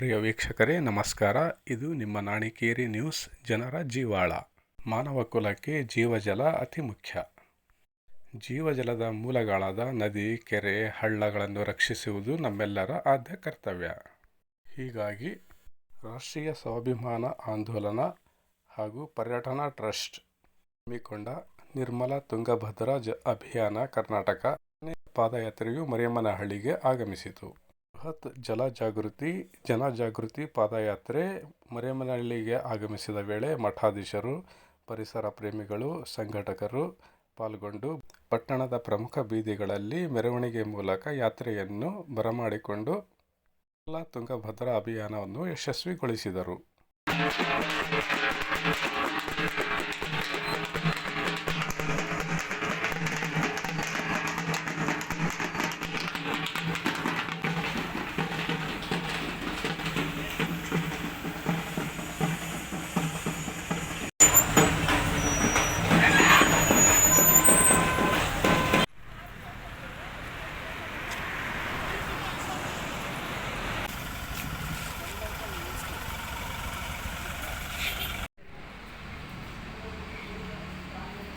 ಪ್ರಿಯ ವೀಕ್ಷಕರೇ ನಮಸ್ಕಾರ. ಇದು ನಿಮ್ಮ ನಾಣಿಕೇರಿ ನ್ಯೂಸ್, ಜನರ ಜೀವಾಳ. ಮಾನವ ಕುಲಕ್ಕೆ ಜೀವಜಲ ಅತಿ ಮುಖ್ಯ. ಜೀವಜಲದ ಮೂಲಗಳಾದ ನದಿ, ಕೆರೆ, ಹಳ್ಳಗಳನ್ನು ರಕ್ಷಿಸುವುದು ನಮ್ಮೆಲ್ಲರ ಆದ್ಯ ಕರ್ತವ್ಯ. ಹೀಗಾಗಿ ರಾಷ್ಟ್ರೀಯ ಸ್ವಾಭಿಮಾನ ಆಂದೋಲನ ಹಾಗೂ ಪರ್ಯಟನಾ ಟ್ರಸ್ಟ್ ಹಮ್ಮಿಕೊಂಡ ನಿರ್ಮಲ ತುಂಗಭದ್ರಾ ಅಭಿಯಾನ ಕರ್ನಾಟಕ ಪಾದಯಾತ್ರೆಯು ಮರಿಯಮ್ಮನಹಳ್ಳಿಗೆ ಆಗಮಿಸಿತು. ಬೃಹತ್ ಜನಜಾಗೃತಿ ಪಾದಯಾತ್ರೆ ಮರಿಯಮ್ಮನಹಳ್ಳಿಗೆ ಆಗಮಿಸಿದ ವೇಳೆ ಮಠಾಧೀಶರು, ಪರಿಸರ ಪ್ರೇಮಿಗಳು, ಸಂಘಟಕರು ಪಾಲ್ಗೊಂಡು ಪಟ್ಟಣದ ಪ್ರಮುಖ ಬೀದಿಗಳಲ್ಲಿ ಮೆರವಣಿಗೆ ಮೂಲಕ ಯಾತ್ರೆಯನ್ನು ಬರಮಾಡಿಕೊಂಡು ನಿರ್ಮಲ ತುಂಗಭದ್ರಾ ಅಭಿಯಾನವನ್ನು ಯಶಸ್ವಿಗೊಳಿಸಿದರು.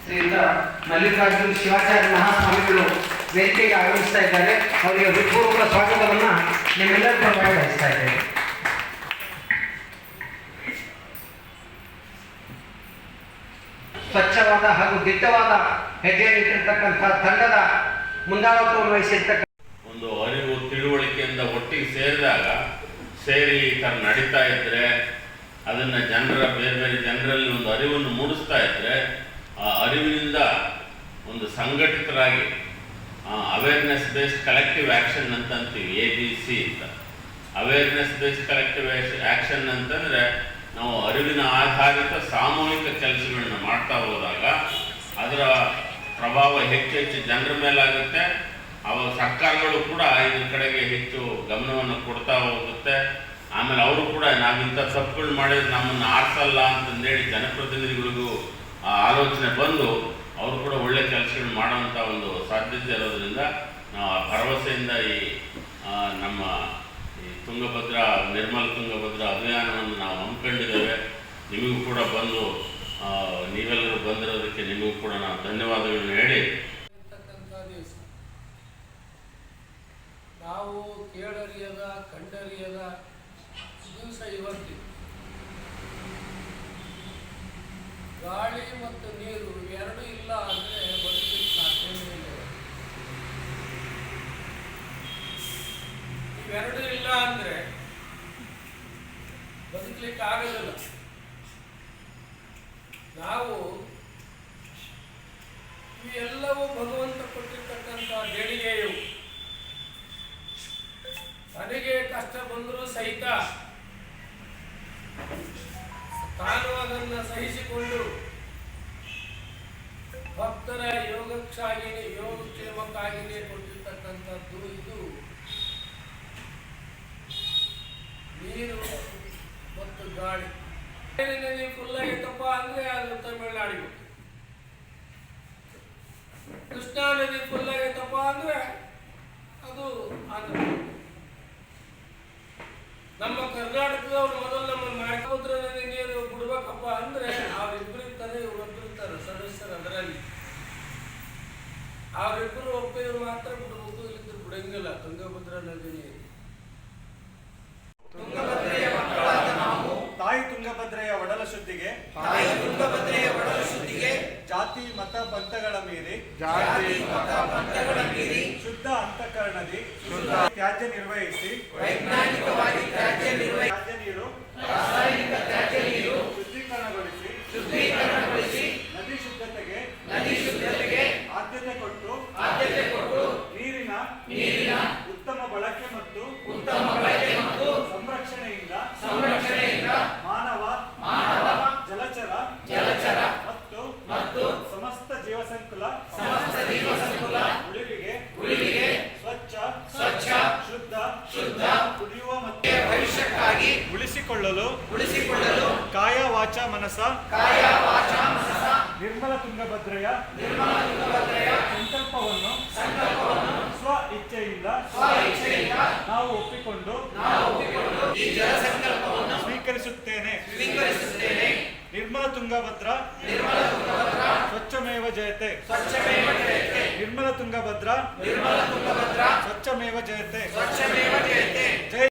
ಶ್ರೀಯುತ ಮಲ್ಲಿಕಾರ್ಜುನ್ ಶಿವಾಚಾರ್ಯ ಮಹಾಸ್ವಾಮಿಗಳು ವೇದಿಕೆಗೆ ಆಗಮಿಸ್ತಾ ಇದ್ದಾರೆ. ಅವರಿಗೆ ಹೃತ್ಪೂರ್ವಕ ಸ್ವಾಗತವನ್ನು ನಿಮ್ಮೆಲ್ಲರ ಪರವಾಗಿ ಬಯಸ್ತಾ ಇದ್ದೇವೆ. ಸ್ವಚ್ಛವಾದ ಹಾಗೂ ದಿಟ್ಟವಾದ ಹೆಜ್ಜೆಯನ್ನಿಟ್ಟಿರ್ತಕ್ಕಂಥ ತಂಡದ ಮುಂದಾಳತ್ವವನ್ನು ವಹಿಸಿರ್ತಕ್ಕ ಒಂದು ಅರಿವು ತಿಳುವಳಿಕೆಯಿಂದ ಒಟ್ಟಿಗೆ ಸೇರಿ ನಡೀತಾ ಇದ್ರೆ, ಅದನ್ನ ಬೇರೆ ಬೇರೆ ಜನರಲ್ಲಿ ಒಂದು ಅರಿವನ್ನು ಮೂಡಿಸ್ತಾ ಇದ್ರೆ, ಆ ಅರಿವಿನಿಂದ ಒಂದು ಸಂಘಟಿತರಾಗಿ ಅವೇರ್ನೆಸ್ ಬೇಸ್ಡ್ ಕಲೆಕ್ಟಿವ್ ಆ್ಯಕ್ಷನ್ ಅಂತ ಅಂತೀವಿ, ABC ಅಂತ. ಅವೇರ್ನೆಸ್ ಬೇಸ್ಡ್ ಕಲೆಕ್ಟಿವ್ ಆ್ಯಕ್ಷನ್ ಅಂತಂದರೆ ನಾವು ಅರಿವಿನ ಆಧಾರಿತ ಸಾಮೂಹಿಕ ಕೆಲಸಗಳನ್ನ ಮಾಡ್ತಾ ಹೋದಾಗ ಅದರ ಪ್ರಭಾವ ಹೆಚ್ಚು ಜನರ ಮೇಲಾಗುತ್ತೆ. ಅವಾಗ ಸರ್ಕಾರಗಳು ಕೂಡ ಇದ್ರ ಕಡೆಗೆ ಹೆಚ್ಚು ಗಮನವನ್ನು ಕೊಡ್ತಾ ಹೋಗುತ್ತೆ. ಆಮೇಲೆ ಅವರು ಕೂಡ ನಾವಿಂಥ ತಪ್ಪುಗಳು ಮಾಡಿದ್ರೆ ನಮ್ಮನ್ನು ಆರಿಸಲ್ಲ ಅಂತಂದೇಳಿ ಜನಪ್ರತಿನಿಧಿಗಳಿಗೂ ಆಲೋಚನೆ ಬಂದು ಅವರು ಕೂಡ ಒಳ್ಳೆ ಕೆಲಸಗಳು ಮಾಡೋಂಥ ಒಂದು ಸಾಧ್ಯತೆ ಇರೋದ್ರಿಂದ ನಾವು ಆ ಭರವಸೆಯಿಂದ ನಮ್ಮ ತುಂಗಭದ್ರಾ ನಿರ್ಮಲ ತುಂಗಭದ್ರಾ ಅಭಿಯಾನವನ್ನು ನಾವು ಹಮ್ಮಿಕೊಂಡಿದ್ದೇವೆ. ನಿಮಗೂ ಕೂಡ ನೀವೆಲ್ಲರೂ ಬಂದಿರೋದಕ್ಕೆ ನಿಮಗೂ ಕೂಡ ನಾವು ಧನ್ಯವಾದಗಳನ್ನು ಹೇಳಿ, ನಾವು ಕೇಳರಿಯದ ಕಂಡರಿಯದ ದಿವಸ ಇವತ್ತು ಗಾಳಿ ಮತ್ತು ನೀರು ಎರಡು ಇಲ್ಲ ಅಂದರೆ ಬದುಕಲಿಕ್ಕೆ ಸಾಧ್ಯನೇ ಇಲ್ಲ. ಇವೆರಡು ಇಲ್ಲ ಅಂದರೆ ಬದುಕಲಿಕ್ಕೆ ಆಗೋದಿಲ್ಲ. ನಾವು ಇವೆಲ್ಲವೂ ಭಗವಂತ ಕೊಟ್ಟಿರ್ತಕ್ಕಂಥ ದೇಣಿಗೆಯು ತನಗೆ ಕಷ್ಟ ಬಂದರೂ ಸಹಿತ ತಾನು ಅದನ್ನು ಸಹಿಸಿಕೊಂಡು ಭಕ್ತರ ಯೋಗಕ್ಷೇಮಕ್ಕಾಗಿಯೇ ಕೊಟ್ಟಿರ್ತಕ್ಕಂಥದ್ದು ಇದು ನೀರು ಮತ್ತು ಗಾಳಿ. ನದಿ ಫುಲ್ ಆಗೈತಪ್ಪ ಅಂದರೆ ಅದು ತಮಿಳುನಾಡಿಗೆ, ಕೃಷ್ಣಾ ನದಿ ಫುಲ್ ಆಗೈತಪ್ಪ ಅಂದರೆ ಅದು ಆಂಧ್ರ. ನಮ್ಮ ಕರ್ನಾಟಕದವ್ರು ಮೊದಲು ನಮ್ಮ ನಾಯಕಪುತ್ರ ನದಿ ನೀರು ಬಿಡ್ಬೇಕಪ್ಪ ಅಂದರೆ ಅವರಿಬ್ಬರಿರ್ತಾರೆ, ಇವರಿಬ್ಬರಿರ್ತಾರೆ ಸದಸ್ಯರು. ಅದರಲ್ಲಿ ಅವರಿಬ್ಬರು ಒಪ್ಪಿದ್ರು ಮಾತ್ರ ಬಿಡಬೇಕು, ಇಲ್ಲಿದ್ರು ಬಿಡಂಗಿಲ್ಲ ತುಂಗಭದ್ರಾ ನದಿ ನೀರು. ತುಂಗಭದ್ರೆಯ ಮಕ್ಕಳಾದ ನಾವು ತಾಯಿ ತುಂಗಭದ್ರೆಯ ಒಡಲ ಶುದ್ಧಿಗೆ ಜಾತಿ ಮತ ಪಂಥಗಳ ಮೀರಿ ಶುದ್ಧ ಅಂತಃಕರಣದಿ ತ್ಯಾಜ್ಯ ನಿರ್ವಹಿಸಿ ವೈಜ್ಞಾನಿಕವಾಗಿ ತ್ಯಾಜ್ಯ ನೀರು ಶುದ್ಧೀಕರಣಗೊಳಿಸಿ ನದಿ ಶುದ್ಧತೆಗೆ ಆದ್ಯತೆ ಕೊಟ್ಟು ನೀರಿನ ಉತ್ತಮ ಬಳಕೆ ಮತ್ತು ಸಂರಕ್ಷಣೆಯಿಂದ ಮಾನವ ಜಲಚರ ಮತ್ತು ಸಮಸ್ತ ಜೀವಸಂಕುಲ ಉಳಿವಿಗೆ ಸ್ವಚ್ಛ ಶುದ್ಧ ಕುಡಿಯುವ ಮತ್ತು ಭವಿಷ್ಯಕ್ಕಾಗಿ ಉಳಿಸಿಕೊಳ್ಳಲು ತುಂಗಭದ್ರೆಯ ಸಂಕಲ್ಪವನ್ನು ಸ್ವ ಇಚ್ಛೆಯಿಂದ ನಾವು ಒಪ್ಪಿಕೊಂಡು ಸ್ವೀಕರಿಸುತ್ತೇನೆ. ನಿರ್ಮಲ ತುಂಗಭದ್ರಾ ಸ್ವಚ್ಛಮೇವ ಜಯತೆ. ನಿರ್ಮಲ ತುಂಗಭದ್ರಾ ಸ್ವಚ್ಛಮೇವ ಜಯತೆ. ಜೈ